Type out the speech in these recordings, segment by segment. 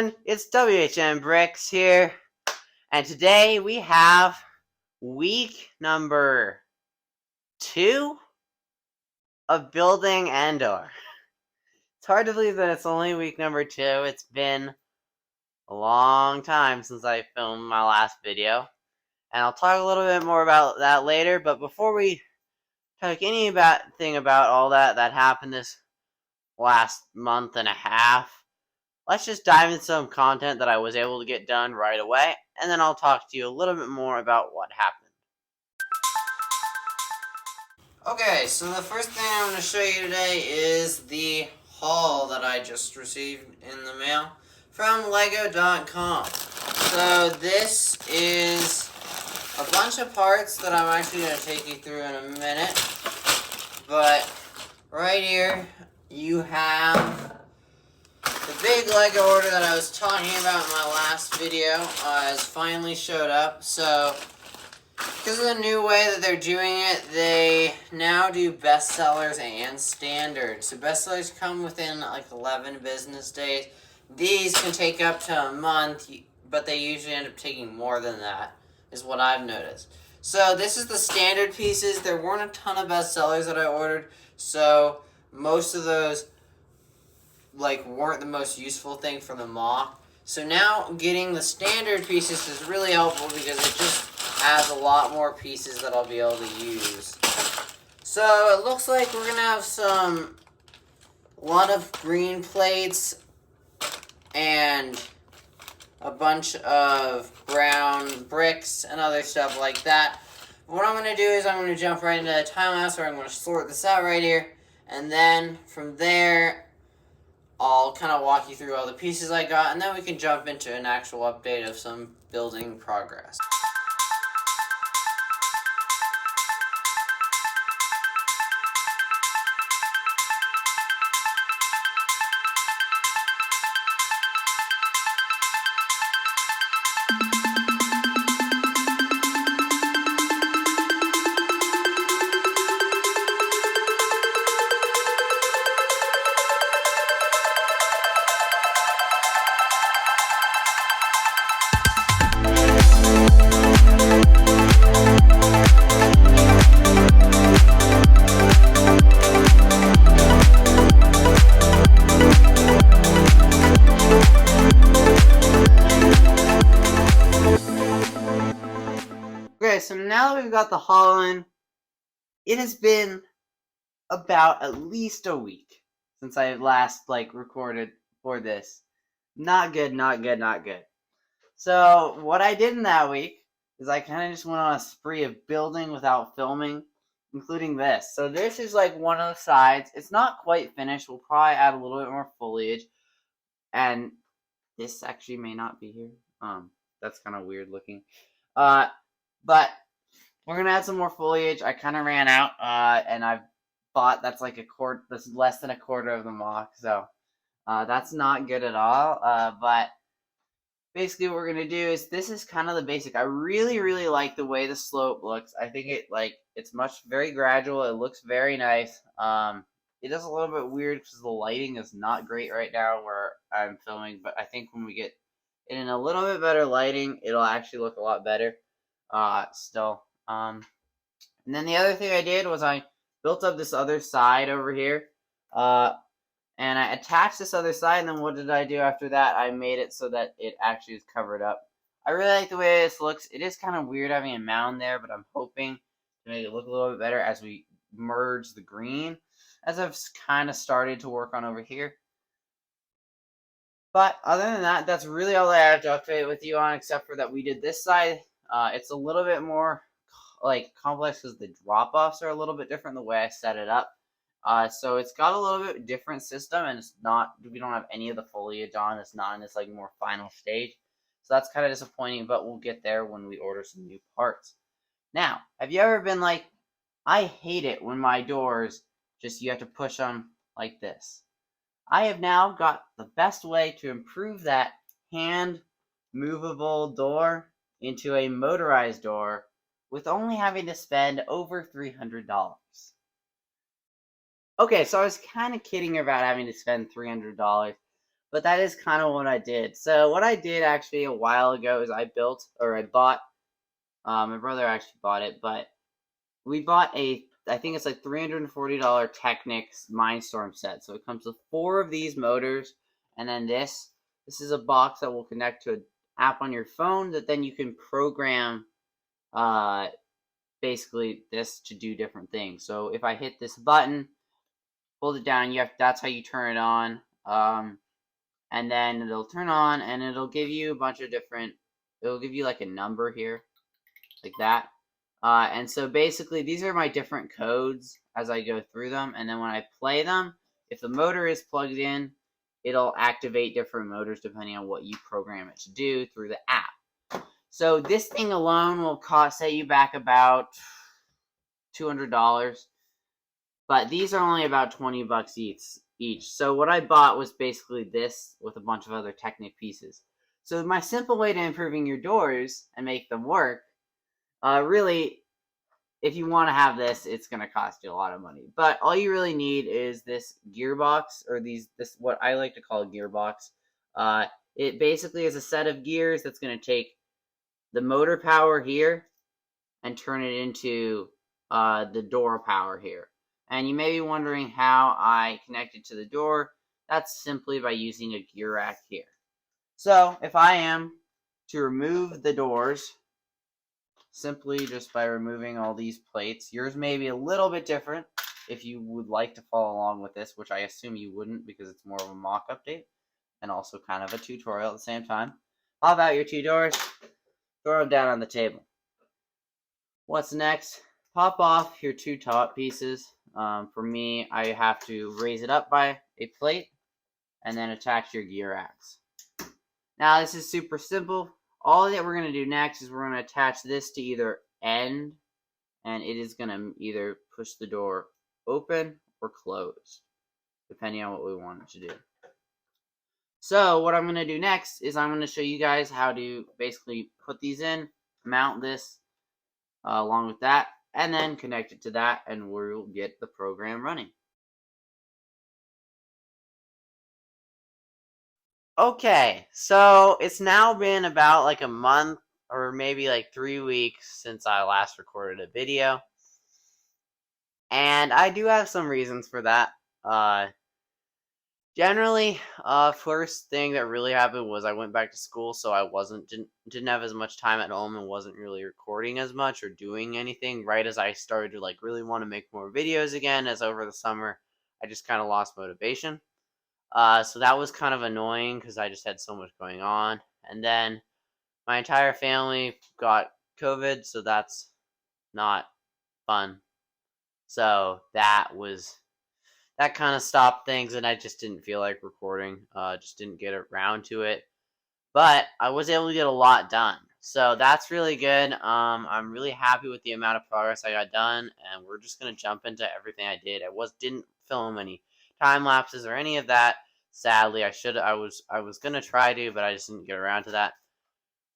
everyone, it's WHM Bricks here, and today we have week number 2 of building Endor. It's hard to believe that it's only week number 2. It's been a long time since I filmed my last video, and I'll talk a little bit more about that later, but before we talk anything about all that happened this last month and a half, let's just dive into some content that I was able to get done right away, and then I'll talk to you a little bit more about what happened. Okay, so the first thing I'm going to show you today is the haul that I just received in the mail from Lego.com. So this is a bunch of parts that I'm actually going to take you through in a minute, but right here you have the big Lego order that I was talking about in my last video has finally showed up. So, because of the new way that they're doing it, they now do bestsellers and standard. So bestsellers come within like 11 business days. These can take up to a month, but they usually end up taking more than that, is what I've noticed. So this is the standard pieces. There weren't a ton of bestsellers that I ordered, so most of those weren't the most useful thing for the mock. So now getting the standard pieces is really helpful because it just adds a lot more pieces that I'll be able to use. So it looks like we're gonna have a lot of green plates and a bunch of brown bricks and other stuff like that. What I'm gonna do is I'm gonna jump right into the time lapse where I'm gonna sort this out right here, and then from there I'll kind of walk you through all the pieces I got, and then we can jump into an actual update of some building progress. Okay, so now that we've got the haul in, it has been about at least a week since I last recorded for this. Not good, not good, not good. So what I did in that week is I kind of just went on a spree of building without filming, including this. So this is one of the sides. It's not quite finished. We'll probably add a little bit more foliage, and this actually may not be here. That's kind of weird looking. But we're gonna add some more foliage. I kind of ran out, and I've bought that's that's less than a quarter of the mock, so that's not good at all. But basically what we're gonna do is this is kind of the basic. I really like the way the slope looks. I think it's very gradual. It looks very nice. It is a little bit weird because the lighting is not great right now where I'm filming, but I think when we get it in a little bit better lighting, it'll actually look a lot better. Still. And then the other thing I did was I built up this other side over here, and I attached this other side, and then what did I do after that? I made it so that it actually is covered up. I really like the way this looks. It is kind of weird having a mound there, but I'm hoping to make it look a little bit better as we merge the green, as I've kind of started to work on over here. But other than that, that's really all I have to update with you on, except for that we did this side. It's a little bit more complex because the drop-offs are a little bit different the way I set it up. So it's got a little bit different system, and we don't have any of the foliage on. It's not in this more final stage. So that's kind of disappointing, but we'll get there when we order some new parts. Now, have you ever been I hate it when my doors you have to push them like this. I have now got the best way to improve that hand movable door into a motorized door with only having to spend over $300. Okay, so I was kind of kidding about having to spend $300, But that is kind of what I did. So what I did actually a while ago is I bought, my brother actually bought it, but we bought I think it's like $340 Technics Mindstorm set. So it comes with 4 of these motors, and then this is a box that will connect to an app on your phone that then you can program basically this to do different things. So if I hit this button, hold it down, that's how you turn it on. And then it'll turn on and it'll give you a bunch of different, it'll give you like a number here, like that. And so basically these are my different codes as I go through them. And then when I play them, if the motor is plugged in, it'll activate different motors depending on what you program it to do through the app. So this thing alone will set you back about $200. But these are only about 20 bucks each. So what I bought was basically this with a bunch of other Technic pieces. So my simple way to improving your doors and make them work, really, if you want to have this, it's going to cost you a lot of money. But all you really need is this gearbox, or this what I like to call a gearbox. It basically is a set of gears that's going to take the motor power here and turn it into the door power here. And you may be wondering how I connect it to the door. That's simply by using a gear rack here. So if I am to remove the doors, simply just by removing all these plates, yours may be a little bit different if you would like to follow along with this, which I assume you wouldn't because it's more of a mock update and also kind of a tutorial at the same time. Pop out your 2 doors, throw them down on the table. What's next? Pop off your 2 top pieces. For me, I have to raise it up by a plate and then attach your gear racks. Now this is super simple. All that we're going to do next is we're going to attach this to either end, and it is going to either push the door open or close, depending on what we want it to do. So what I'm going to do next is I'm going to show you guys how to basically put these in, mount this along with that, and then connect it to that, and we'll get the program running. Okay, so it's now been about like a month or maybe like 3 weeks since I last recorded a video. And I do have some reasons for that. Generally, first thing that really happened was I went back to school, so I didn't have as much time at home and wasn't really recording as much or doing anything right as I started to like really want to make more videos again. As over the summer, I just kind of lost motivation. So that was kind of annoying because I just had so much going on. And then my entire family got COVID, so that's not fun. So that kind of stopped things, and I just didn't feel like recording. Just didn't get around to it. But I was able to get a lot done. So that's really good. I'm really happy with the amount of progress I got done, and we're just gonna jump into everything I did. Didn't film any time lapses or any of that. Sadly, I was gonna try to, but I just didn't get around to that.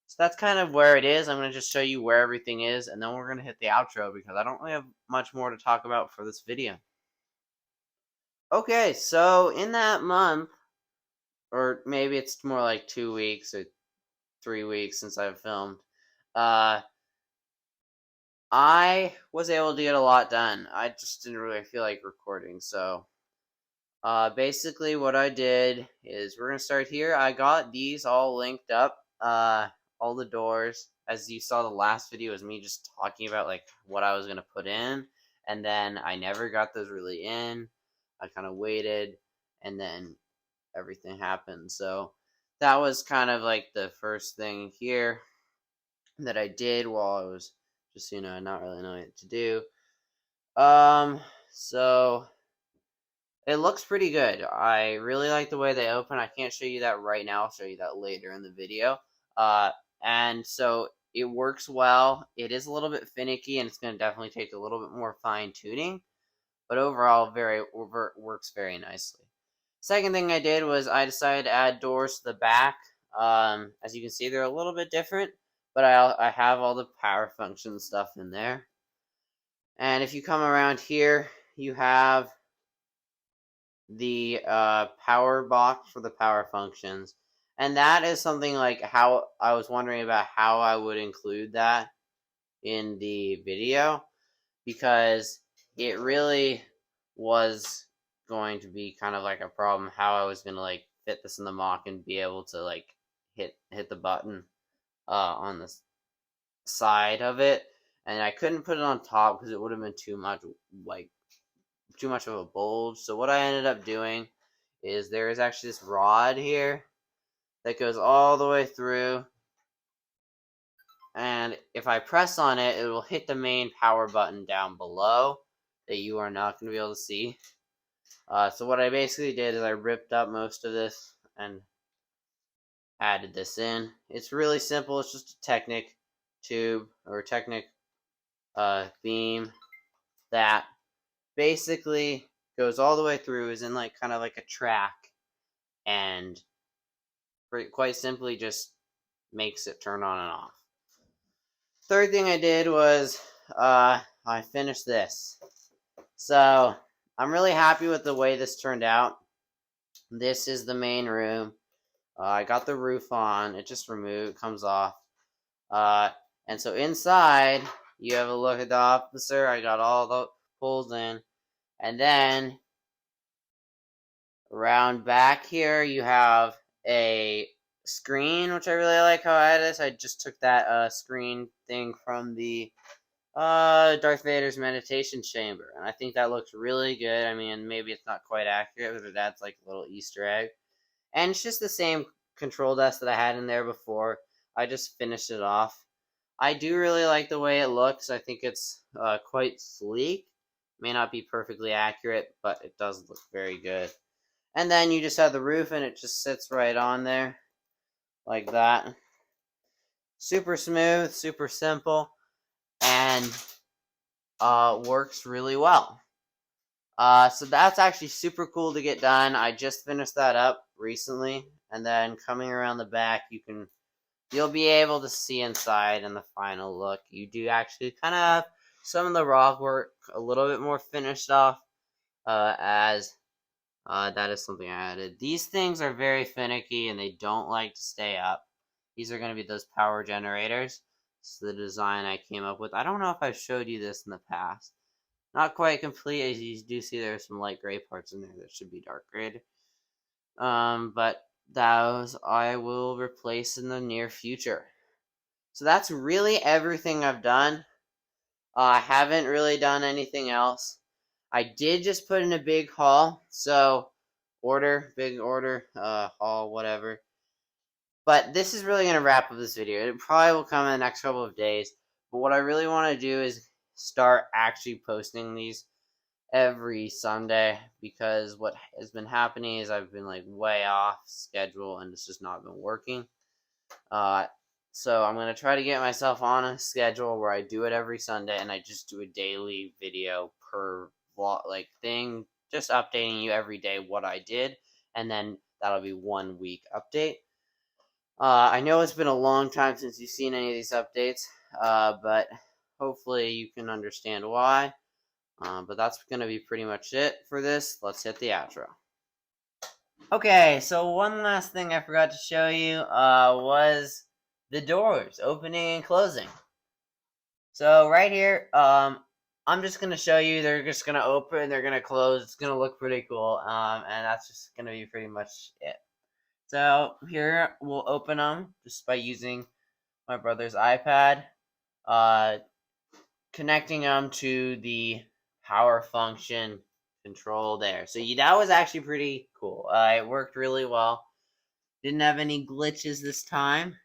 So that's kind of where it is. I'm gonna just show you where everything is, and then we're gonna hit the outro because I don't really have much more to talk about for this video. Okay, so in that month, or maybe it's more like 2 weeks or 3 weeks since I've filmed, I was able to get a lot done. I just didn't really feel like recording, so basically what I did is we're gonna start here. I got these all linked up, all the doors. As you saw, the last video was me just talking about like what I was gonna put in, and then I never got those really in. I kind of waited, and then everything happened. So that was kind of like the first thing here that I did while I was just, not really knowing what to do. So it looks pretty good. I really like the way they open. I can't show you that right now. I'll show you that later in the video. And so it works well. It is a little bit finicky, and it's going to definitely take a little bit more fine tuning, but overall works very nicely. Second thing I did was I decided to add doors to the back. As you can see, they're a little bit different, but I have all the power function stuff in there. And if you come around here, you have the power box for the power functions. And that is something like how I was wondering about how I would include that in the video, because it really was going to be kind of like a problem how I was going to like fit this in the mock and be able to like hit the button on the side of it, and I couldn't put it on top because it would have been too much of a bulge. So what I ended up doing is there is actually this rod here that goes all the way through, and if I press on it, it will hit the main power button down below that you are not going to be able to see. So what I basically did is I ripped up most of this and added this in. It's really simple. It's just a Technic tube or Technic beam that basically goes all the way through, is in like kind of like a track, and quite simply just makes it turn on and off. Third thing I did was I finished this. So I'm really happy with the way this turned out. This is the main room. I got the roof on. It just comes off. And so inside, you have a look at the officer. I got all the pulls in. And then around back here, you have a screen, which I really like how I had this. I just took that screen thing from the Darth Vader's meditation chamber, and I think that looks really good. I mean, maybe it's not quite accurate, but that's like a little Easter egg. And it's just the same control desk that I had in there before. I just finished it off. I do really like the way it looks. I think it's quite sleek. May not be perfectly accurate, but it does look very good. And then you just have the roof, and it just sits right on there like that. Super smooth, super simple, and works really well. So that's actually super cool to get done. I just finished that up recently, and then coming around the back, you'll be able to see inside in the final look. You do actually kind of have some of the rock work a little bit more finished off, as that is something I added. These things are very finicky and they don't like to stay up. These are going to be those power generators. This is the design I came up with. I don't know if I've showed you this in the past. Not quite complete, as you do see there's some light gray parts in there that should be dark gray. But those I will replace in the near future. So that's really everything I've done. I haven't really done anything else. I did just put in a big haul, so big order, haul, whatever. But this is really going to wrap up this video. It probably will come in the next couple of days. But what I really want to do is start actually posting these every Sunday, because what has been happening is I've been like way off schedule and it's just not been working. So I'm going to try to get myself on a schedule where I do it every Sunday and I just do a daily video per vlog thing, just updating you every day what I did, and then that'll be 1 week update. I know it's been a long time since you've seen any of these updates, but hopefully you can understand why. But that's going to be pretty much it for this. Let's hit the outro. Okay, so one last thing I forgot to show you was the doors opening and closing. So right here, I'm just going to show you. They're just going to open, they're going to close. It's going to look pretty cool, and that's just going to be pretty much it. So here, we'll open them just by using my brother's iPad, connecting them to the power function control there. So that was actually pretty cool. It worked really well. Didn't have any glitches this time.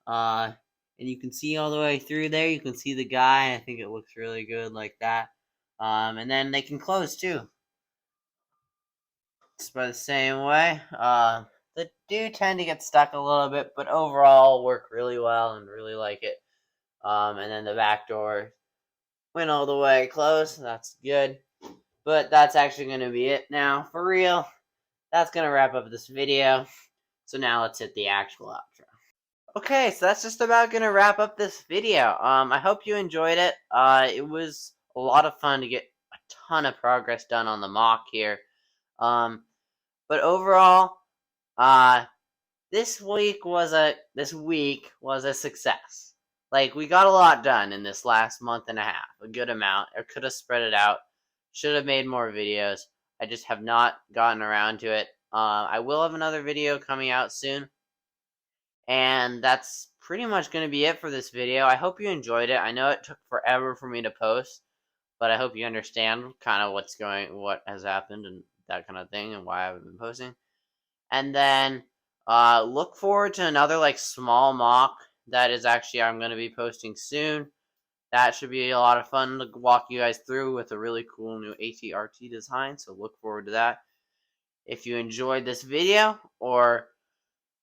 And you can see all the way through there. You can see the guy. I think it looks really good like that. And then they can close too. Just by the same way. They do tend to get stuck a little bit, but overall work really well and really like it. And then the back door went all the way closed. That's good. But that's actually going to be it now. For real, that's going to wrap up this video. So now let's hit the actual outro. Okay, so that's just about going to wrap up this video. I hope you enjoyed it. It was a lot of fun to get a ton of progress done on the mock here. But overall, this week was a success. Like, we got a lot done in this last month and a half, a good amount. I could have spread it out, should have made more videos. I just have not gotten around to it. I will have another video coming out soon, and that's pretty much going to be it for this video. I hope you enjoyed it. I know it took forever for me to post, but I hope you understand kind of what has happened and that kind of thing, and why I haven't been posting. And then look forward to another like small mock that is actually I'm going to be posting soon. That should be a lot of fun to walk you guys through with a really cool new ATRT design. So look forward to that. If you enjoyed this video or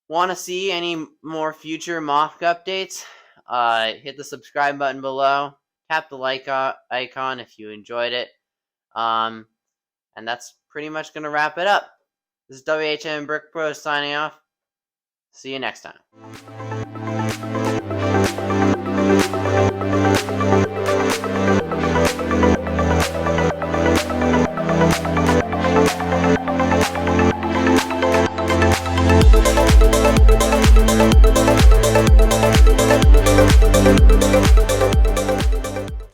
want to see any more future mock updates, hit the subscribe button below. Tap the like icon if you enjoyed it. And that's pretty much going to wrap it up. This is WHM Brick Bros signing off. See you next time.